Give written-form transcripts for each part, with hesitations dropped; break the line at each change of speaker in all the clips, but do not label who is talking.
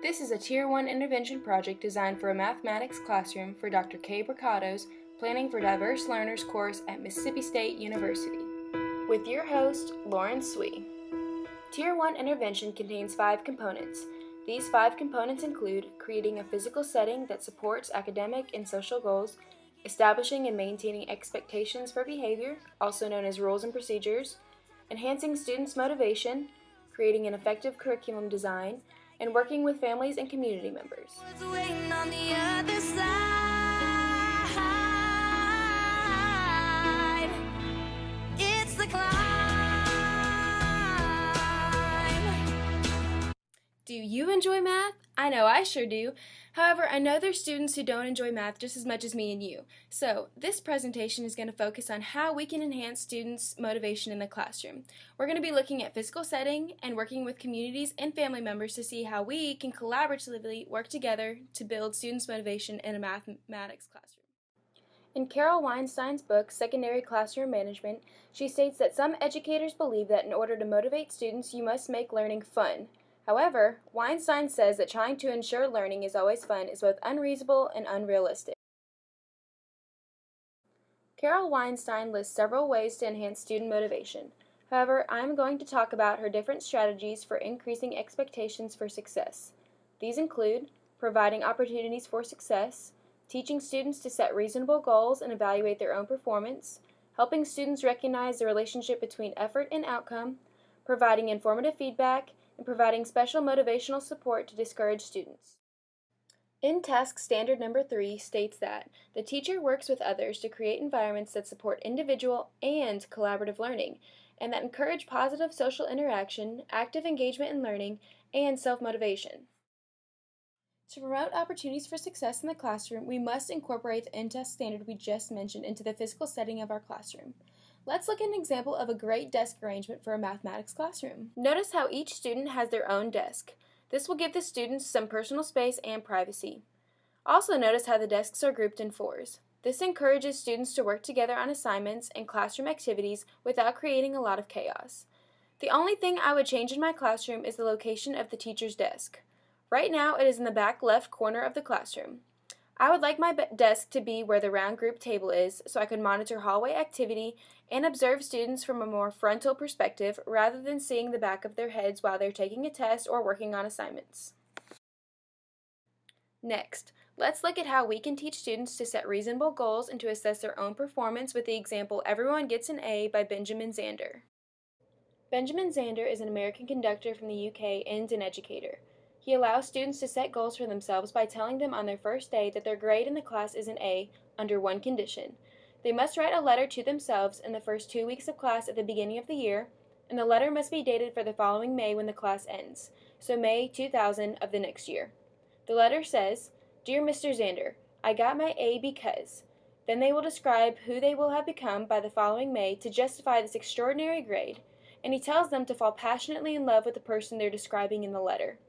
This is a Tier 1 intervention project designed for a mathematics classroom for Dr. K. Brocato's Planning for Diverse Learners course at Mississippi State University, with your host, Lauren Swee. Tier 1 intervention contains 5 components. These 5 components include creating a physical setting that supports academic and social goals, establishing and maintaining expectations for behavior, also known as rules and procedures, enhancing students' motivation, creating an effective curriculum design, and working with families and community members. Do you enjoy math? I know I sure do. However, I know there's students who don't enjoy math just as much as me and you. So, this presentation is going to focus on how we can enhance students' motivation in the classroom. We're going to be looking at physical setting and working with communities and family members to see how we can collaboratively work together to build students' motivation in a mathematics classroom. In Carol Weinstein's book, Secondary Classroom Management, she states that some educators believe that in order to motivate students, you must make learning fun. However, Weinstein says that trying to ensure learning is always fun is both unreasonable and unrealistic. Carol Weinstein lists several ways to enhance student motivation. However, I'm going to talk about her different strategies for increasing expectations for success. These include providing opportunities for success, teaching students to set reasonable goals and evaluate their own performance, helping students recognize the relationship between effort and outcome, providing informative feedback, and providing special motivational support to discourage students. In-Task Standard Number 3 states that the teacher works with others to create environments that support individual and collaborative learning, and that encourage positive social interaction, active engagement in learning, and self-motivation. To promote opportunities for success in the classroom, we must incorporate the in-task standard we just mentioned into the physical setting of our classroom. Let's look at an example of a great desk arrangement for a mathematics classroom. Notice how each student has their own desk. This will give the students some personal space and privacy. Also notice how the desks are grouped in fours. This encourages students to work together on assignments and classroom activities without creating a lot of chaos. The only thing I would change in my classroom is the location of the teacher's desk. Right now it is in the back left corner of the classroom. I would like my desk to be where the round group table is so I could monitor hallway activity and observe students from a more frontal perspective rather than seeing the back of their heads while they're taking a test or working on assignments. Next, let's look at how we can teach students to set reasonable goals and to assess their own performance with the example Everyone Gets an A by Benjamin Zander. Benjamin Zander is an American conductor from the UK and an educator. He allows students to set goals for themselves by telling them on their first day that their grade in the class is an A under one condition. They must write a letter to themselves in the first 2 weeks of class at the beginning of the year, and the letter must be dated for the following May when the class ends, so May 2000 of the next year. The letter says, "Dear Mr. Zander, I got my A because." Then they will describe who they will have become by the following May to justify this extraordinary grade, and he tells them to fall passionately in love with the person they're describing in the letter.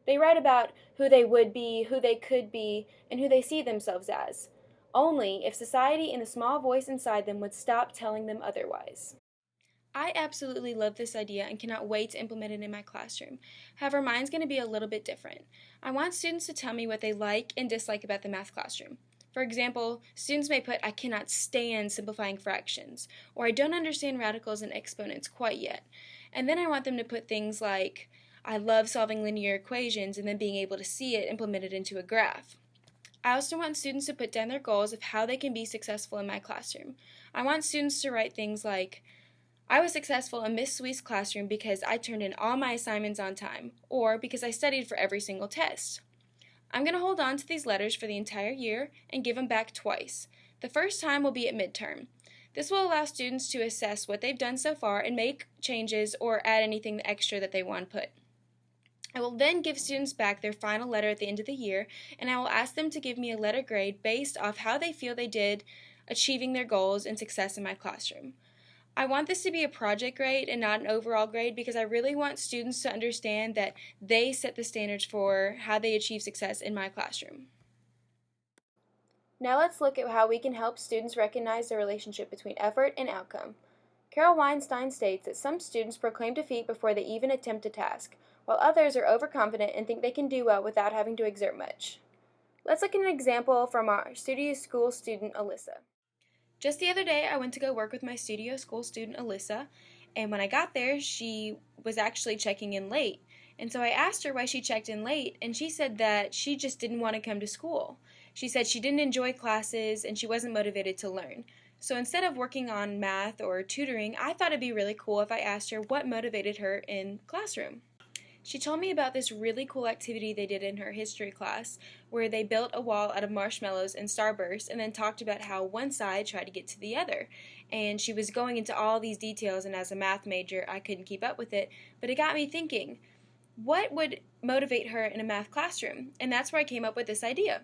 They write about who they would be, who they could be, and who they see themselves as. Only if society and the small voice inside them would stop telling them otherwise. I absolutely love this idea and cannot wait to implement it in my classroom. However, mine's going to be a little bit different. I want students to tell me what they like and dislike about the math classroom. For example, students may put, "I cannot stand simplifying fractions," or "I don't understand radicals and exponents quite yet." And then I want them to put things like, "I love solving linear equations," and then being able to see it implemented into a graph. I also want students to put down their goals of how they can be successful in my classroom. I want students to write things like, "I was successful in Miss Sweet's classroom because I turned in all my assignments on time," or "because I studied for every single test." I'm going to hold on to these letters for the entire year and give them back twice. The first time will be at midterm. This will allow students to assess what they've done so far and make changes or add anything extra that they want to put. I will then give students back their final letter at the end of the year, and I will ask them to give me a letter grade based off how they feel they did achieving their goals and success in my classroom. I want this to be a project grade and not an overall grade because I really want students to understand that they set the standards for how they achieve success in my classroom. Now let's look at how we can help students recognize the relationship between effort and outcome. Carol Weinstein states that some students proclaim defeat before they even attempt a task, while others are overconfident and think they can do well without having to exert much. Let's look at an example from our studio school student, Alyssa. Just the other day, I went to go work with my studio school student, Alyssa, and when I got there, she was actually checking in late. And so I asked her why she checked in late, and she said that she just didn't want to come to school. She said she didn't enjoy classes and she wasn't motivated to learn. So instead of working on math or tutoring, I thought it'd be really cool if I asked her what motivated her in classroom. She told me about this really cool activity they did in her history class where they built a wall out of marshmallows and starbursts and then talked about how one side tried to get to the other. And she was going into all these details, and as a math major, I couldn't keep up with it, but it got me thinking, what would motivate her in a math classroom? And that's where I came up with this idea.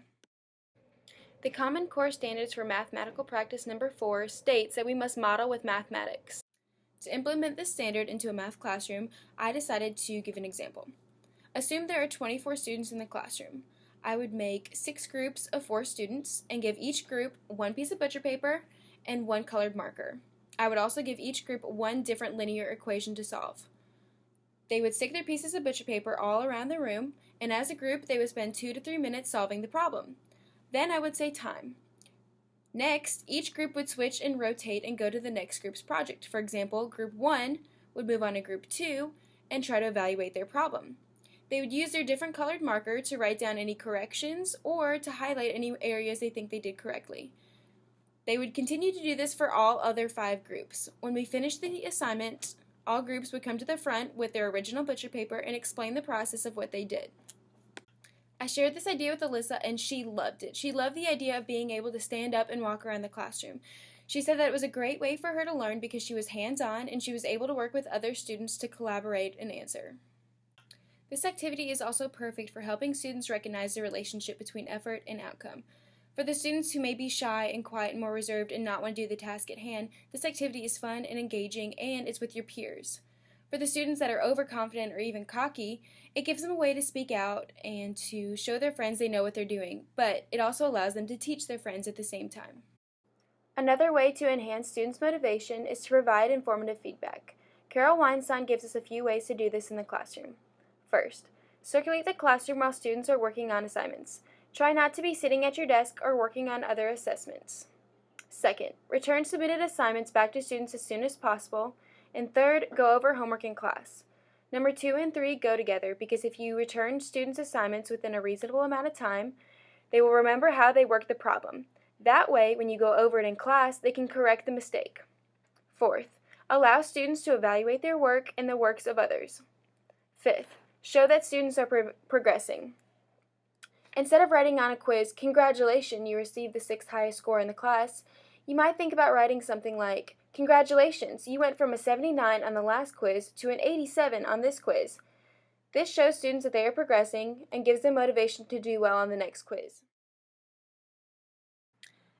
The Common Core Standards for Mathematical Practice number 4 states that we must model with mathematics. To implement this standard into a math classroom, I decided to give an example. Assume there are 24 students in the classroom. I would make 6 groups of 4 students and give each group one piece of butcher paper and one colored marker. I would also give each group one different linear equation to solve. They would stick their pieces of butcher paper all around the room, and as a group, they would spend 2 to 3 minutes solving the problem. Then I would say time. Next, each group would switch and rotate and go to the next group's project. For example, Group 1 would move on to Group 2 and try to evaluate their problem. They would use their different colored marker to write down any corrections or to highlight any areas they think they did correctly. They would continue to do this for all other 5 groups. When we finished the assignment, all groups would come to the front with their original butcher paper and explain the process of what they did. I shared this idea with Alyssa, and she loved it. She loved the idea of being able to stand up and walk around the classroom. She said that it was a great way for her to learn because she was hands-on and she was able to work with other students to collaborate and answer. This activity is also perfect for helping students recognize the relationship between effort and outcome. For the students who may be shy and quiet and more reserved and not want to do the task at hand, this activity is fun and engaging, and it's with your peers. For the students that are overconfident or even cocky, it gives them a way to speak out and to show their friends they know what they're doing, but it also allows them to teach their friends at the same time. Another way to enhance students' motivation is to provide informative feedback. Carol Weinstein gives us a few ways to do this in the classroom. First, circulate the classroom while students are working on assignments. Try not to be sitting at your desk or working on other assessments. Second, return submitted assignments back to students as soon as possible. And third, go over homework in class. Number 2 and 3 go together because if you return students' assignments within a reasonable amount of time, they will remember how they worked the problem. That way, when you go over it in class, they can correct the mistake. Fourth, allow students to evaluate their work and the works of others. Fifth, show that students are progressing. Instead of writing on a quiz, "Congratulations, you received the 6th highest score in the class," you might think about writing something like, "Congratulations, you went from a 79 on the last quiz to an 87 on this quiz." This shows students that they are progressing and gives them motivation to do well on the next quiz.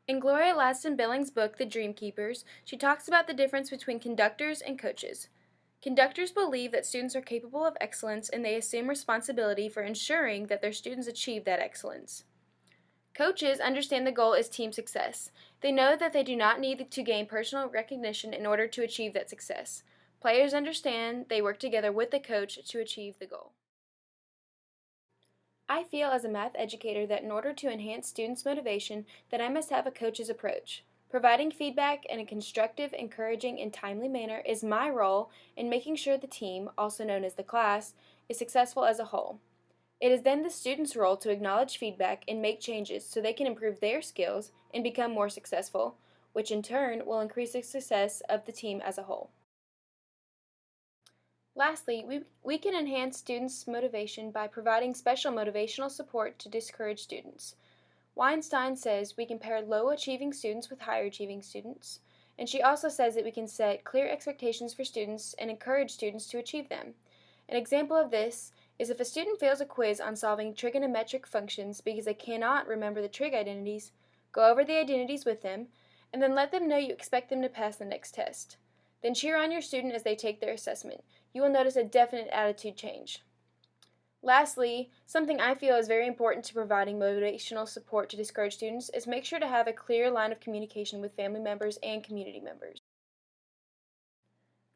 In Gloria Ladson-Billings' book, The Dream Keepers, she talks about the difference between conductors and coaches. Conductors believe that students are capable of excellence and they assume responsibility for ensuring that their students achieve that excellence. Coaches understand the goal is team success. They know that they do not need to gain personal recognition in order to achieve that success. Players understand they work together with the coach to achieve the goal. I feel as a math educator that in order to enhance students' motivation, that I must have a coach's approach. Providing feedback in a constructive, encouraging, and timely manner is my role in making sure the team, also known as the class, is successful as a whole. It is then the student's role to acknowledge feedback and make changes so they can improve their skills and become more successful, which in turn will increase the success of the team as a whole. Lastly, we can enhance students' motivation by providing special motivational support to discourage students. Weinstein says we can pair low-achieving students with higher-achieving students, and she also says that we can set clear expectations for students and encourage students to achieve them. An example of this is if a student fails a quiz on solving trigonometric functions because they cannot remember the trig identities, go over the identities with them, and then let them know you expect them to pass the next test. Then cheer on your student as they take their assessment. You will notice a definite attitude change. Lastly, something I feel is very important to providing motivational support to discourage students is make sure to have a clear line of communication with family members and community members.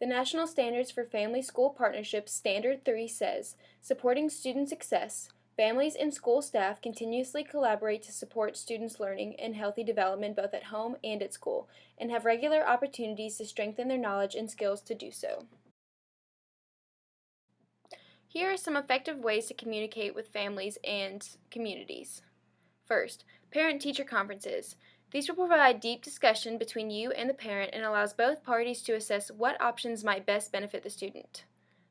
The National Standards for Family-School Partnerships Standard 3 says, supporting student success, families and school staff continuously collaborate to support students' learning and healthy development both at home and at school, and have regular opportunities to strengthen their knowledge and skills to do so. Here are some effective ways to communicate with families and communities. First, parent-teacher conferences. These will provide deep discussion between you and the parent and allows both parties to assess what options might best benefit the student.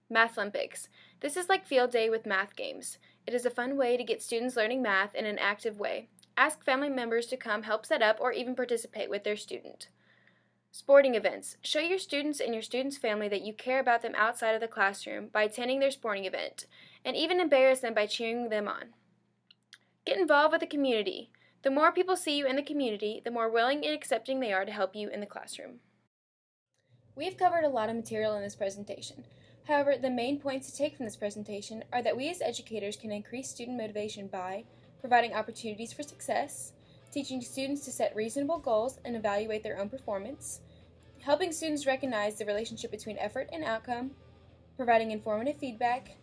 Math Olympics. This is like field day with math games. It is a fun way to get students learning math in an active way. Ask family members to come help set up or even participate with their student. Sporting events. Show your students and your students' family that you care about them outside of the classroom by attending their sporting event, and even embarrass them by cheering them on. Get involved with the community. The more people see you in the community, the more willing and accepting they are to help you in the classroom. We have covered a lot of material in this presentation. However, the main points to take from this presentation are that we as educators can increase student motivation by providing opportunities for success, teaching students to set reasonable goals and evaluate their own performance, helping students recognize the relationship between effort and outcome, providing informative feedback,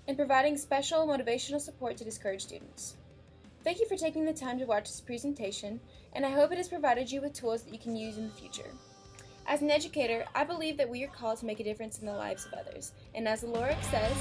and providing special motivational support to discourage students. Thank you for taking the time to watch this presentation, and I hope it has provided you with tools that you can use in the future. As an educator, I believe that we are called to make a difference in the lives of others, and as the lyric says,